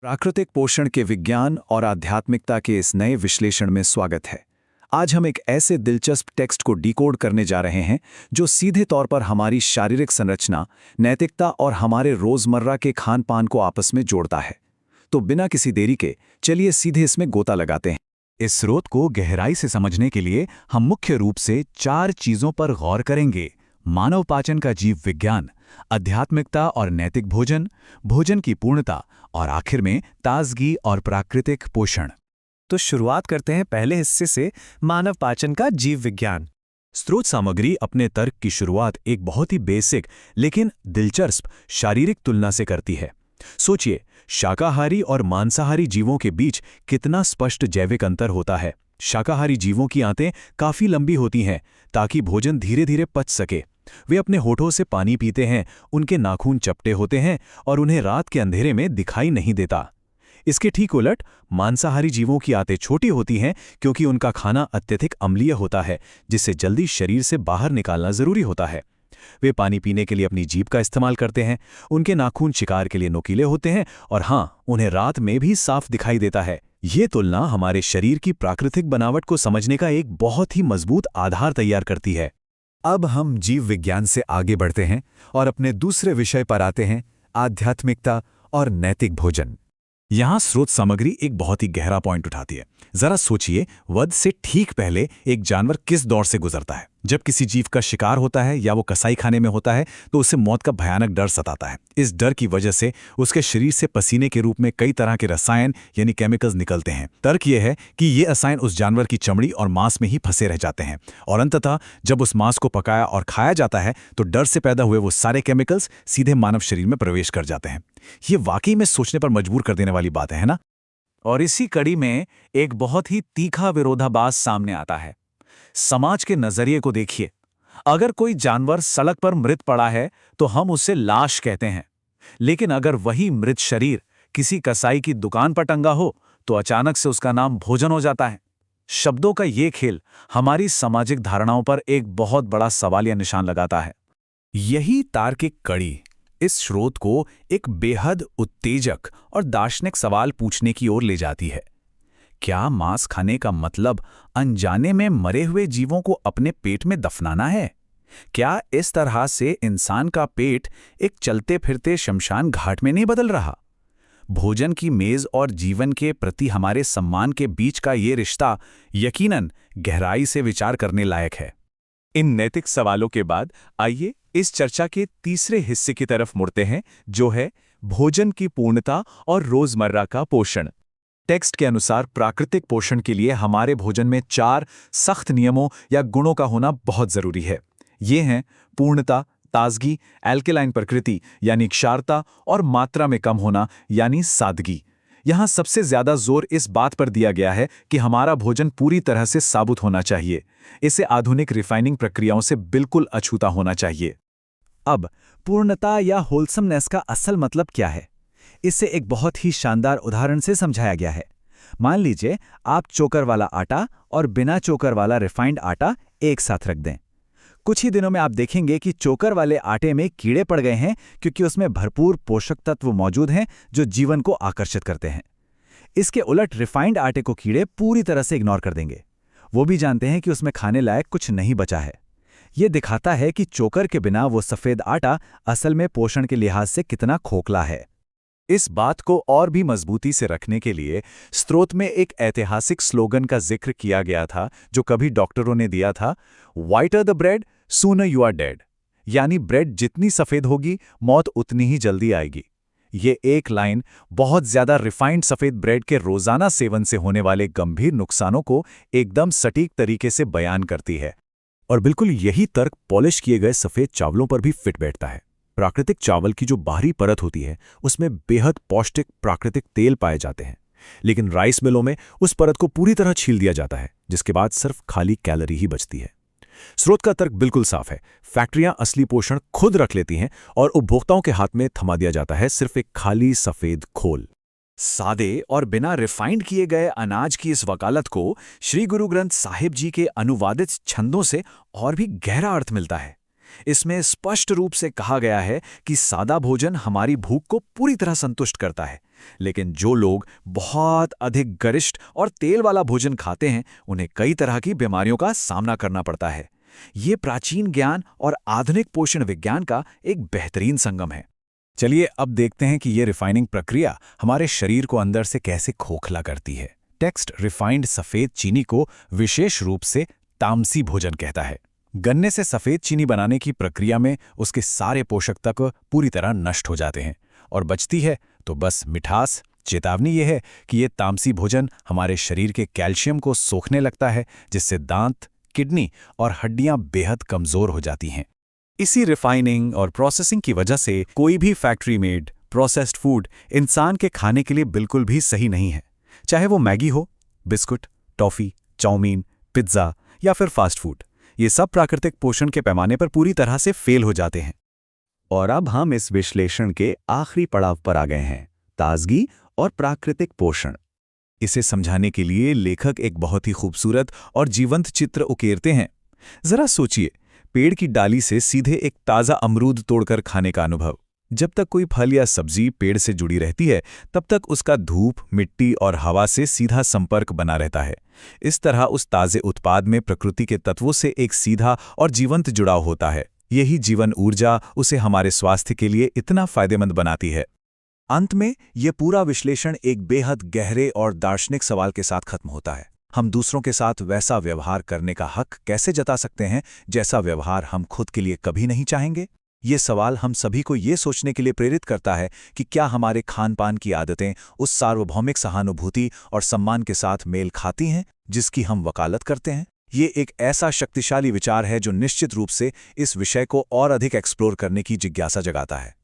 प्राकृतिक पोषण के विज्ञान और आध्यात्मिकता के इस नए विश्लेषण में स्वागत है। आज हम एक ऐसे दिलचस्प टेक्स्ट को डिकोड करने जा रहे हैं जो सीधे तौर पर हमारी शारीरिक संरचना, नैतिकता और हमारे रोजमर्रा के खान पान को आपस में जोड़ता है। तो बिना किसी देरी के चलिए सीधे इसमें गोता लगाते हैं। इस स्रोत को गहराई से समझने के लिए हम मुख्य रूप से 4 चीजों पर गौर करेंगे: मानव पाचन का जीव विज्ञान, आध्यात्मिकता और नैतिक भोजन, भोजन की पूर्णता और आखिर में ताजगी और प्राकृतिक पोषण। तो शुरुआत करते हैं पहले हिस्से से, मानव पाचन का जीव विज्ञान। स्रोत सामग्री अपने तर्क की शुरुआत एक बहुत ही बेसिक लेकिन दिलचस्प शारीरिक तुलना से करती है। सोचिए, शाकाहारी और मांसाहारी जीवों के बीच कितना स्पष्ट जैविक अंतर होता है। शाकाहारी जीवों की आंतें काफी लंबी होती हैं ताकि भोजन धीरे धीरे पच सके। वे अपने होठों से पानी पीते हैं, उनके नाखून चपटे होते हैं और उन्हें रात के अंधेरे में दिखाई नहीं देता। इसके ठीक उलट मांसाहारी जीवों की आंतें छोटी होती हैं क्योंकि उनका खाना अत्यधिक अम्लीय होता है, जिसे जल्दी शरीर से बाहर निकालना जरूरी होता है। वे पानी पीने के लिए अपनी जीभ का इस्तेमाल करते हैं, उनके नाखून शिकार के लिए नुकीले होते हैं और हाँ, उन्हें रात में भी साफ दिखाई देता है। ये तुलना हमारे शरीर की प्राकृतिक बनावट को समझने का एक बहुत ही मजबूत आधार तैयार करती है। अब हम जीव विज्ञान से आगे बढ़ते हैं और अपने दूसरे विषय पर आते हैं, आध्यात्मिकता और नैतिक भोजन। यहाँ स्रोत सामग्री एक बहुत ही गहरा पॉइंट उठाती है। जरा सोचिए, वध से ठीक पहले एक जानवर किस दौर से गुजरता है। जब किसी जीव का शिकार होता है या वो कसाई खाने में होता है तो उसे मौत का भयानक डर सताता है। इस डर की वजह से उसके शरीर से पसीने के रूप में कई तरह के रसायन यानी केमिकल्स निकलते हैं। तर्क यह है कि ये रसायन उस जानवर की चमड़ी और मांस में ही फंसे रह जाते हैं और अंततः जब उस मांस को पकाया और खाया जाता है तो डर से पैदा हुए वो सारे केमिकल्स सीधे मानव शरीर में प्रवेश कर जाते हैं। ये वाकई में सोचने पर मजबूर कर देने वाली बात है ना? और इसी कड़ी में एक बहुत ही तीखा विरोधाभास सामने आता है। समाज के नजरिए को देखिए। अगर कोई जानवर सड़क पर मृत पड़ा है तो हम उसे लाश कहते हैं, लेकिन अगर वही मृत शरीर किसी कसाई की दुकान पर टंगा हो तो अचानक से उसका नाम भोजन हो जाता है। शब्दों का ये खेल हमारी सामाजिक धारणाओं पर एक बहुत बड़ा सवालिया निशान लगाता है। यही तार्किक कड़ी इस स्रोत को एक बेहद उत्तेजक और दार्शनिक सवाल पूछने की ओर ले जाती है। क्या मांस खाने का मतलब अनजाने में मरे हुए जीवों को अपने पेट में दफनाना है? क्या इस तरह से इंसान का पेट एक चलते फिरते शमशान घाट में नहीं बदल रहा? भोजन की मेज और जीवन के प्रति हमारे सम्मान के बीच का ये रिश्ता यकीनन गहराई से विचार करने लायक है। इन नैतिक सवालों के बाद आइए इस चर्चा के तीसरे हिस्से की तरफ मुड़ते हैं, जो है भोजन की पूर्णता और रोजमर्रा का पोषण। टेक्स्ट के अनुसार प्राकृतिक पोषण के लिए हमारे भोजन में 4 सख्त नियमों या गुणों का होना बहुत जरूरी है। ये हैं पूर्णता, ताजगी, एल्केलाइन प्रकृति यानी क्षारता और मात्रा में कम होना यानी सादगी। यहाँ सबसे ज्यादा जोर इस बात पर दिया गया है कि हमारा भोजन पूरी तरह से साबुत होना चाहिए। इसे आधुनिक रिफाइनिंग प्रक्रियाओं से बिल्कुल अछूता होना चाहिए। अब पूर्णता या होलसमनेस का असल मतलब क्या है, इसे एक बहुत ही शानदार उदाहरण से समझाया गया है। मान लीजिए आप चोकर वाला आटा और बिना चोकर वाला रिफाइंड आटा एक साथ रख दें। कुछ ही दिनों में आप देखेंगे कि चोकर वाले आटे में कीड़े पड़ गए हैं क्योंकि उसमें भरपूर पोषक तत्व मौजूद हैं जो जीवन को आकर्षित करते हैं। इसके उलट रिफाइंड आटे को कीड़े पूरी तरह से इग्नोर कर देंगे। वो भी जानते हैं कि उसमें खाने लायक कुछ नहीं बचा है। ये दिखाता है कि चोकर के बिना वो सफेद आटा असल में पोषण के लिहाज से कितना खोखला है। इस बात को और भी मजबूती से रखने के लिए स्रोत में एक ऐतिहासिक स्लोगन का जिक्र किया गया था जो कभी डॉक्टरों ने दिया था, whiter the bread sooner you are dead. यानी ब्रेड जितनी सफेद होगी मौत उतनी ही जल्दी आएगी। ये एक लाइन बहुत ज्यादा रिफाइंड सफेद ब्रेड के रोजाना सेवन से होने वाले गंभीर नुकसानों को एकदम सटीक तरीके से बयान करती है। और बिल्कुल यही तर्क पॉलिश किए गए सफेद चावलों पर भी फिट बैठता है। प्राकृतिक चावल की जो बाहरी परत होती है उसमें बेहद पौष्टिक प्राकृतिक तेल पाए जाते हैं, लेकिन राइस मिलों में उस परत को पूरी तरह छील दिया जाता है, जिसके बाद सिर्फ खाली कैलोरी ही बचती है। स्रोत का तर्क बिल्कुल साफ है। फैक्ट्रियां असली पोषण खुद रख लेती हैं और उपभोक्ताओं के हाथ में थमा दिया जाता है सिर्फ एक खाली सफेद खोल। सादे और बिना रिफाइंड किए गए अनाज की इस वकालत को श्री गुरु ग्रंथ साहिब जी के अनुवादित छंदों से और भी गहरा अर्थ मिलता है। इसमें स्पष्ट रूप से कहा गया है कि सादा भोजन हमारी भूख को पूरी तरह संतुष्ट करता है, लेकिन जो लोग बहुत अधिक गरिष्ठ और तेल वाला भोजन खाते हैं उन्हें कई तरह की बीमारियों का सामना करना पड़ता है। ये प्राचीन ज्ञान और आधुनिक पोषण विज्ञान का एक बेहतरीन संगम है। चलिए अब देखते हैं कि ये रिफाइनिंग प्रक्रिया हमारे शरीर को अंदर से कैसे खोखला करती है। टेक्स्ट रिफाइंड सफ़ेद चीनी को विशेष रूप से तामसी भोजन कहता है। गन्ने से सफ़ेद चीनी बनाने की प्रक्रिया में उसके सारे पोषक तत्व पूरी तरह नष्ट हो जाते हैं और बचती है तो बस मिठास। चेतावनी यह है कि ये तामसी भोजन हमारे शरीर के कैल्शियम को सोखने लगता है, जिससे दांत, किडनी और हड्डियां बेहद कमज़ोर हो जाती हैं। इसी रिफाइनिंग और प्रोसेसिंग की वजह से कोई भी फैक्ट्री मेड प्रोसेस्ड फूड इंसान के खाने के लिए बिल्कुल भी सही नहीं है। चाहे वो मैगी हो, बिस्कुट, टॉफ़ी, चाउमीन, पिज्ज़ा या फिर फास्ट फूड, ये सब प्राकृतिक पोषण के पैमाने पर पूरी तरह से फेल हो जाते हैं। और अब हम इस विश्लेषण के आखिरी पड़ाव पर आ गए हैं, ताजगी और प्राकृतिक पोषण। इसे समझाने के लिए लेखक एक बहुत ही खूबसूरत और जीवंत चित्र उकेरते हैं। जरा सोचिए, पेड़ की डाली से सीधे एक ताज़ा अमरूद तोड़कर खाने का अनुभव। जब तक कोई फल या सब्जी पेड़ से जुड़ी रहती है, तब तक उसका धूप, मिट्टी और हवा से सीधा संपर्क बना रहता है। इस तरह उस ताज़े उत्पाद में प्रकृति के तत्वों से एक सीधा और जीवंत जुड़ाव होता है। यही जीवन ऊर्जा उसे हमारे स्वास्थ्य के लिए इतना फायदेमंद बनाती है। अंत में ये पूरा विश्लेषण एक बेहद गहरे और दार्शनिक सवाल के साथ खत्म होता है। हम दूसरों के साथ वैसा व्यवहार करने का हक कैसे जता सकते हैं जैसा व्यवहार हम खुद के लिए कभी नहीं चाहेंगे? ये सवाल हम सभी को ये सोचने के लिए प्रेरित करता है कि क्या हमारे खान-पान की आदतें उस सार्वभौमिक सहानुभूति और सम्मान के साथ मेल खाती हैं जिसकी हम वकालत करते हैं? ये एक ऐसा शक्तिशाली विचार है जो निश्चित रूप से इस विषय को और अधिक एक्सप्लोर करने की जिज्ञासा जगाता है।